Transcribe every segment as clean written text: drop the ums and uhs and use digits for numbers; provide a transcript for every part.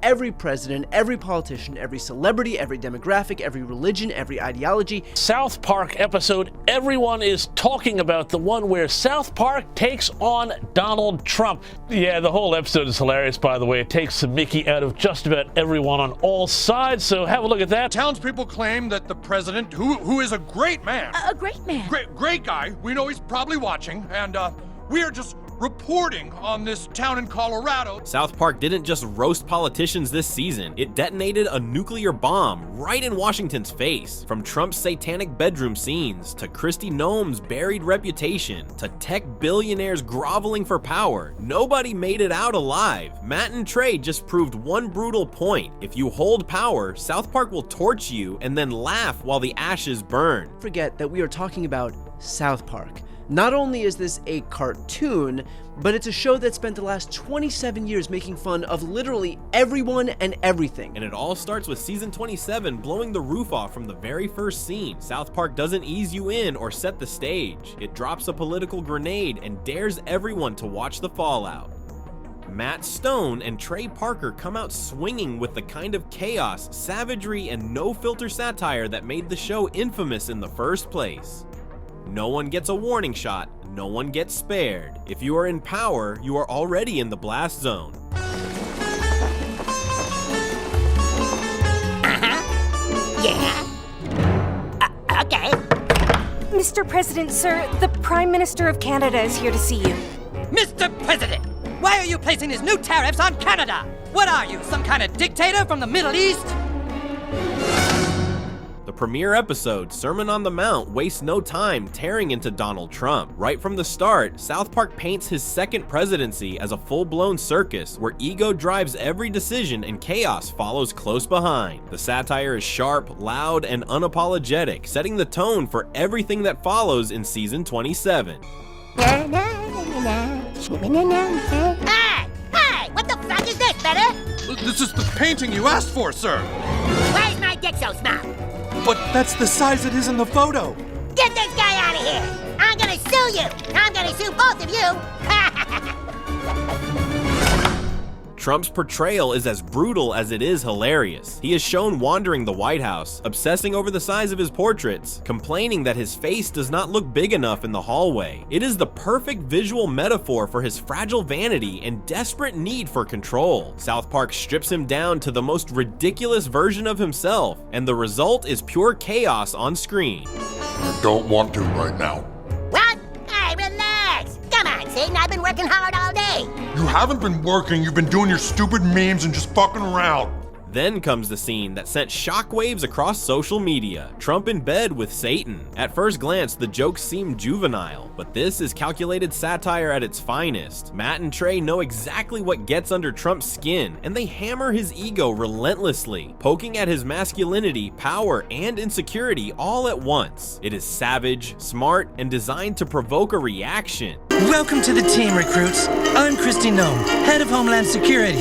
every president, every politician, every celebrity, every demographic, every religion, every ideology. South Park episode everyone is talking about, the one where South Park takes on Donald Trump. Yeah, the whole episode is hilarious, by the way. It takes some Mickey out of just about everyone on all sides, so have a look at that. Townspeople claim that the president, who is a great man. A great man. Great guy. We know he's probably watching, and we are just reporting on this town in Colorado. South Park didn't just roast politicians this season, it detonated a nuclear bomb right in Washington's face. From Trump's satanic bedroom scenes, to Kristi Noem's buried reputation, to tech billionaires groveling for power, nobody made it out alive. Matt and Trey just proved one brutal point. If you hold power, South Park will torch you and then laugh while the ashes burn. Forget that we are talking about South Park. Not only is this a cartoon, but it's a show that spent the last 27 years making fun of literally everyone and everything. And it all starts with season 27 blowing the roof off from the very first scene. South Park doesn't ease you in or set the stage. It drops a political grenade and dares everyone to watch the fallout. Matt Stone and Trey Parker come out swinging with the kind of chaos, savagery, and no-filter satire that made the show infamous in the first place. No one gets a warning shot, no one gets spared. If you are in power, you are already in the blast zone. Yeah. Okay. Mr. President, sir, the Prime Minister of Canada is here to see you. Mr. President, why are you placing these new tariffs on Canada? What are you, some kind of dictator from the Middle East? The premiere episode, Sermon on the Mount, wastes no time tearing into Donald Trump. Right from the start, South Park paints his second presidency as a full-blown circus where ego drives every decision and chaos follows close behind. The satire is sharp, loud, and unapologetic, setting the tone for everything that follows in season 27. Hey, what the fuck is this, brother? This is the painting you asked for, sir. Why is my dick so small? But that's the size it is in the photo. Get this guy out of here! I'm gonna sue you! I'm gonna sue both of you! Trump's portrayal is as brutal as it is hilarious. He is shown wandering the White House, obsessing over the size of his portraits, complaining that his face does not look big enough in the hallway. It is the perfect visual metaphor for his fragile vanity and desperate need for control. South Park strips him down to the most ridiculous version of himself, and the result is pure chaos on screen. I don't want to right now. What? Hey, relax! Come on, Satan, I've been working hard all day! You haven't been working, you've been doing your stupid memes and just fucking around. Then comes the scene that sent shockwaves across social media, Trump in bed with Satan. At first glance, the jokes seem juvenile, but this is calculated satire at its finest. Matt and Trey know exactly what gets under Trump's skin, and they hammer his ego relentlessly, poking at his masculinity, power, and insecurity all at once. It is savage, smart, and designed to provoke a reaction. Welcome to the team, recruits. I'm Kristi Noem, head of Homeland Security.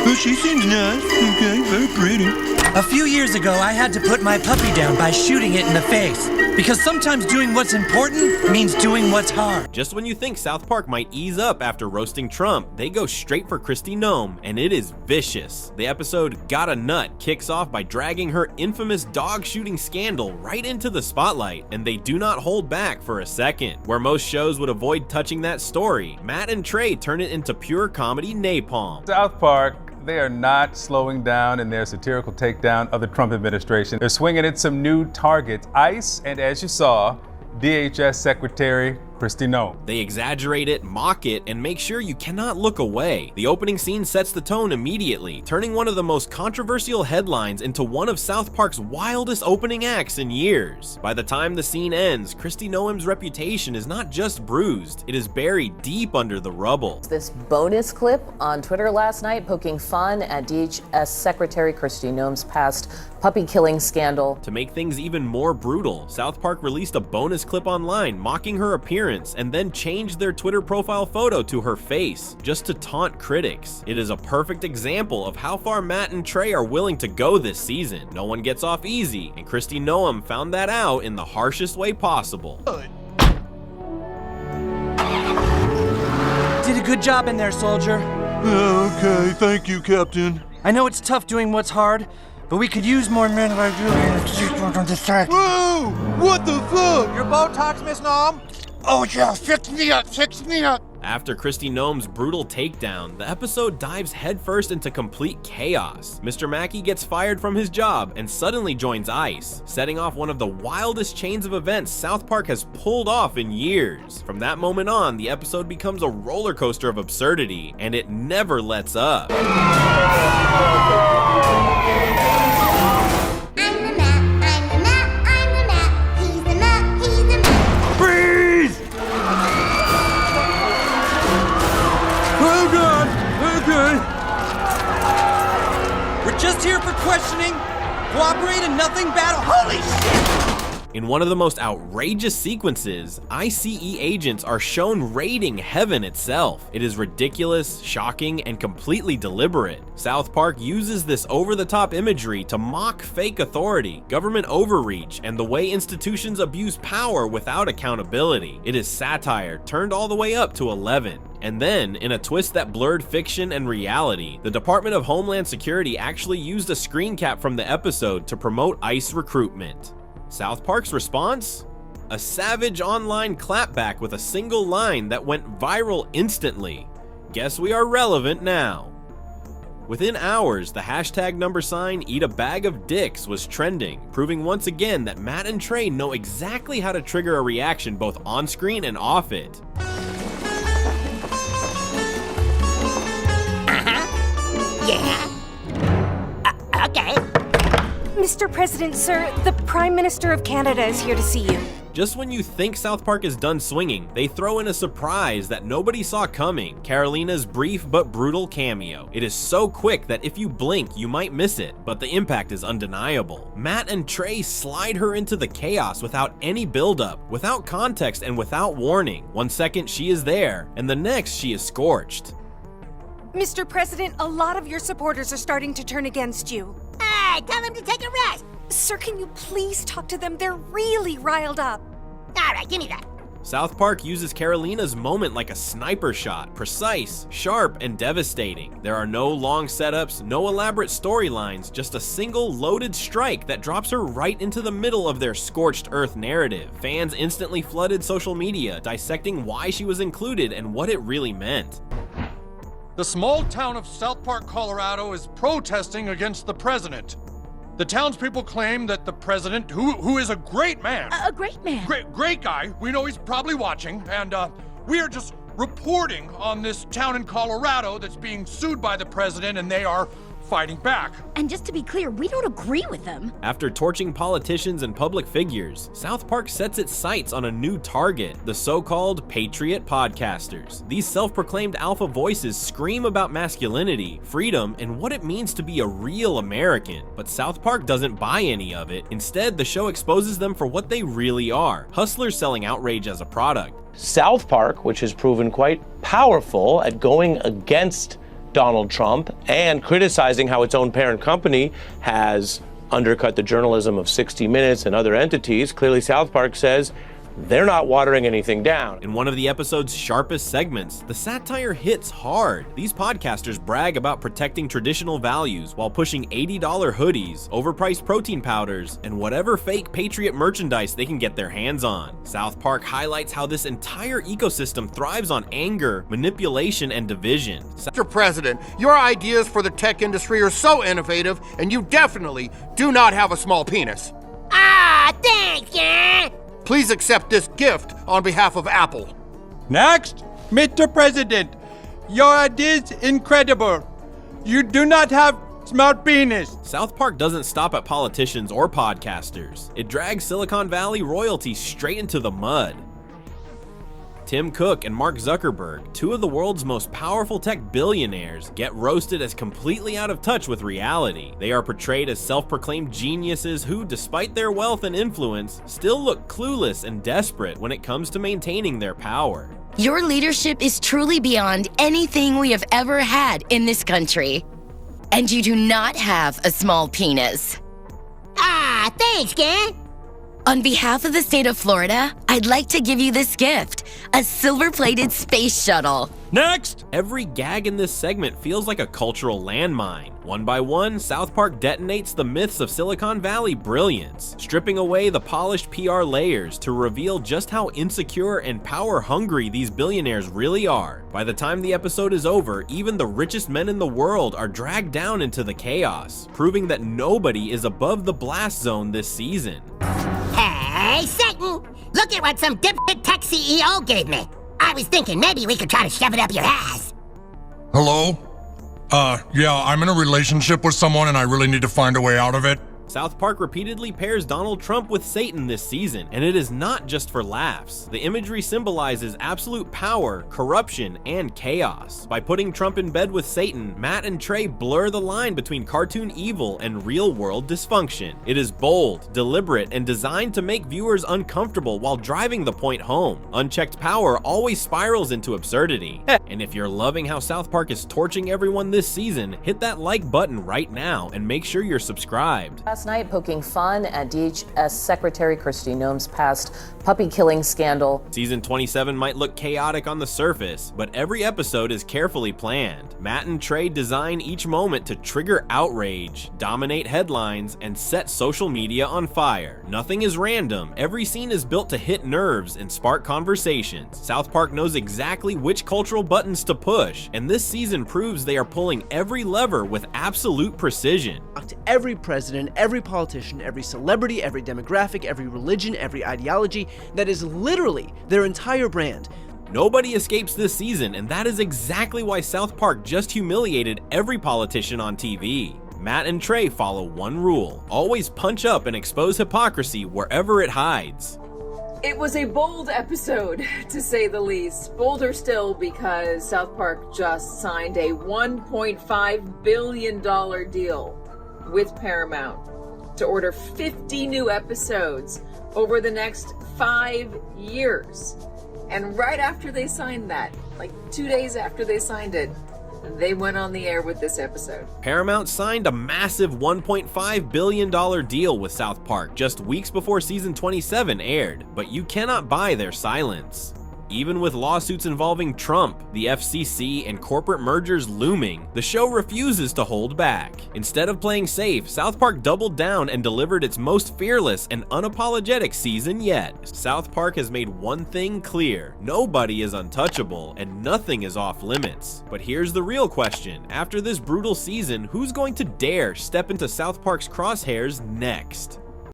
Well, she seems nice. Okay, very pretty. A few years ago, I had to put my puppy down by shooting it in the face. Because sometimes doing what's important means doing what's hard. Just when you think South Park might ease up after roasting Trump, they go straight for Kristi Noem, and it is vicious. The episode Got a Nut kicks off by dragging her infamous dog shooting scandal right into the spotlight, and they do not hold back for a second. Where most shows would avoid touching that story, Matt and Trey turn it into pure comedy napalm. South Park, they are not slowing down in their satirical takedown of the Trump administration. They're swinging at some new targets, ICE, and as you saw, DHS Secretary Kristi Noem. They exaggerate it, mock it, and make sure you cannot look away. The opening scene sets the tone immediately, turning one of the most controversial headlines into one of South Park's wildest opening acts in years. By the time the scene ends, Kristi Noem's reputation is not just bruised, it is buried deep under the rubble. This bonus clip on Twitter last night poking fun at DHS Secretary Kristi Noem's past puppy killing scandal. To make things even more brutal, South Park released a bonus clip online mocking her appearance and then changed their Twitter profile photo to her face, just to taunt critics. It is a perfect example of how far Matt and Trey are willing to go this season. No one gets off easy, and Kristi Noem found that out in the harshest way possible. Did a good job in there, soldier. Okay, thank you, Captain. I know it's tough doing what's hard, but we could use more men like you on the track. Whoa! What the fuck? Your Botox, Miss Nom? Oh yeah, fix me up. After Kristi Noem's brutal takedown, the episode dives headfirst into complete chaos. Mr. Mackey gets fired from his job and suddenly joins ICE, setting off one of the wildest chains of events South Park has pulled off in years. From that moment on, the episode becomes a roller coaster of absurdity, and it never lets up. We're just here for questioning. Cooperate and nothing bad. Holy shit! In one of the most outrageous sequences, ICE agents are shown raiding heaven itself. It is ridiculous, shocking, and completely deliberate. South Park uses this over-the-top imagery to mock fake authority, government overreach, and the way institutions abuse power without accountability. It is satire turned all the way up to 11. And then, in a twist that blurred fiction and reality, the Department of Homeland Security actually used a screen cap from the episode to promote ICE recruitment. South Park's response? A savage online clapback with a single line that went viral instantly. Guess we are relevant now. Within hours, the hashtag #eat a bag of dicks was trending, proving once again that Matt and Trey know exactly how to trigger a reaction both on screen and off it. Yeah. Okay. Mr. President, sir, the Prime Minister of Canada is here to see you. Just when you think South Park is done swinging, they throw in a surprise that nobody saw coming, Carolina's brief but brutal cameo. It is so quick that if you blink, you might miss it, but the impact is undeniable. Matt and Trey slide her into the chaos without any buildup, without context, and without warning. 1 second she is there, and the next she is scorched. Mr. President, a lot of your supporters are starting to turn against you. Hey, tell them to take a rest. Sir, can you please talk to them? They're really riled up. All right, give me that. South Park uses Carolina's moment like a sniper shot, precise, sharp, and devastating. There are no long setups, no elaborate storylines, just a single loaded strike that drops her right into the middle of their scorched earth narrative. Fans instantly flooded social media, dissecting why she was included and what it really meant. The small town of South Park, Colorado is protesting against the president. The townspeople claim that the president, who is a great man. A great man. Great guy. We know he's probably watching. And we are just reporting on this town in Colorado that's being sued by the president, and they are fighting back. And just to be clear, we don't agree with them. After torching politicians and public figures, South Park sets its sights on a new target, the so-called patriot podcasters. These self-proclaimed alpha voices scream about masculinity, freedom, and what it means to be a real American. But South Park doesn't buy any of it. Instead, the show exposes them for what they really are, hustlers selling outrage as a product. South Park, which has proven quite powerful at going against Donald Trump and criticizing how its own parent company has undercut the journalism of 60 Minutes and other entities, clearly South Park says they're not watering anything down. In one of the episode's sharpest segments, the satire hits hard. These podcasters brag about protecting traditional values while pushing $80 hoodies, overpriced protein powders, and whatever fake Patriot merchandise they can get their hands on. South Park highlights how this entire ecosystem thrives on anger, manipulation, and division. Mr. President, your ideas for the tech industry are so innovative, and you definitely do not have a small penis. Ah, thanks, yeah. Please accept this gift on behalf of Apple. Next, Mr. President, your idea is incredible. You do not have smart penis. South Park doesn't stop at politicians or podcasters. It drags Silicon Valley royalty straight into the mud. Tim Cook and Mark Zuckerberg, two of the world's most powerful tech billionaires, get roasted as completely out of touch with reality. They are portrayed as self-proclaimed geniuses who, despite their wealth and influence, still look clueless and desperate when it comes to maintaining their power. Your leadership is truly beyond anything we have ever had in this country. And you do not have a small penis. Ah, thanks, gang. On behalf of the state of Florida, I'd like to give you this gift, a silver-plated space shuttle. Next! Every gag in this segment feels like a cultural landmine. One by one, South Park detonates the myths of Silicon Valley brilliance, stripping away the polished PR layers to reveal just how insecure and power-hungry these billionaires really are. By the time the episode is over, even the richest men in the world are dragged down into the chaos, proving that nobody is above the blast zone this season. Hey, Satan! Look at what some dipshit tech CEO gave me. I was thinking maybe we could try to shove it up your ass. Hello? Yeah, I'm in a relationship with someone and I really need to find a way out of it. South Park repeatedly pairs Donald Trump with Satan this season, and it is not just for laughs. The imagery symbolizes absolute power, corruption, and chaos. By putting Trump in bed with Satan, Matt and Trey blur the line between cartoon evil and real-world dysfunction. It is bold, deliberate, and designed to make viewers uncomfortable while driving the point home. Unchecked power always spirals into absurdity. And if you're loving how South Park is torching everyone this season, hit that like button right now and make sure you're subscribed. Last night, poking fun at DHS Secretary Kristi Noem's past puppy killing scandal. Season 27 might look chaotic on the surface, but every episode is carefully planned. Matt and Trey design each moment to trigger outrage, dominate headlines, and set social media on fire. Nothing is random. Every scene is built to hit nerves and spark conversations. South Park knows exactly which cultural buttons to push, and this season proves they are pulling every lever with absolute precision. Every president, every politician, every celebrity, every demographic, every religion, every ideology, that is literally their entire brand. Nobody escapes this season, and that is exactly why South Park just humiliated every politician on TV. Matt and Trey follow one rule: always punch up and expose hypocrisy wherever it hides. It was a bold episode, to say the least. Bolder still because South Park just signed a $1.5 billion deal with Paramount to order 50 new episodes over the next 5 years. And right after they signed that, like 2 days after they signed it, they went on the air with this episode. Paramount signed a massive $1.5 billion deal with South Park just weeks before season 27 aired, but you cannot buy their silence. Even with lawsuits involving Trump, the FCC, and corporate mergers looming, the show refuses to hold back. Instead of playing safe, South Park doubled down and delivered its most fearless and unapologetic season yet. South Park has made one thing clear: nobody is untouchable and nothing is off limits. But here's the real question: after this brutal season, who's going to dare step into South Park's crosshairs next?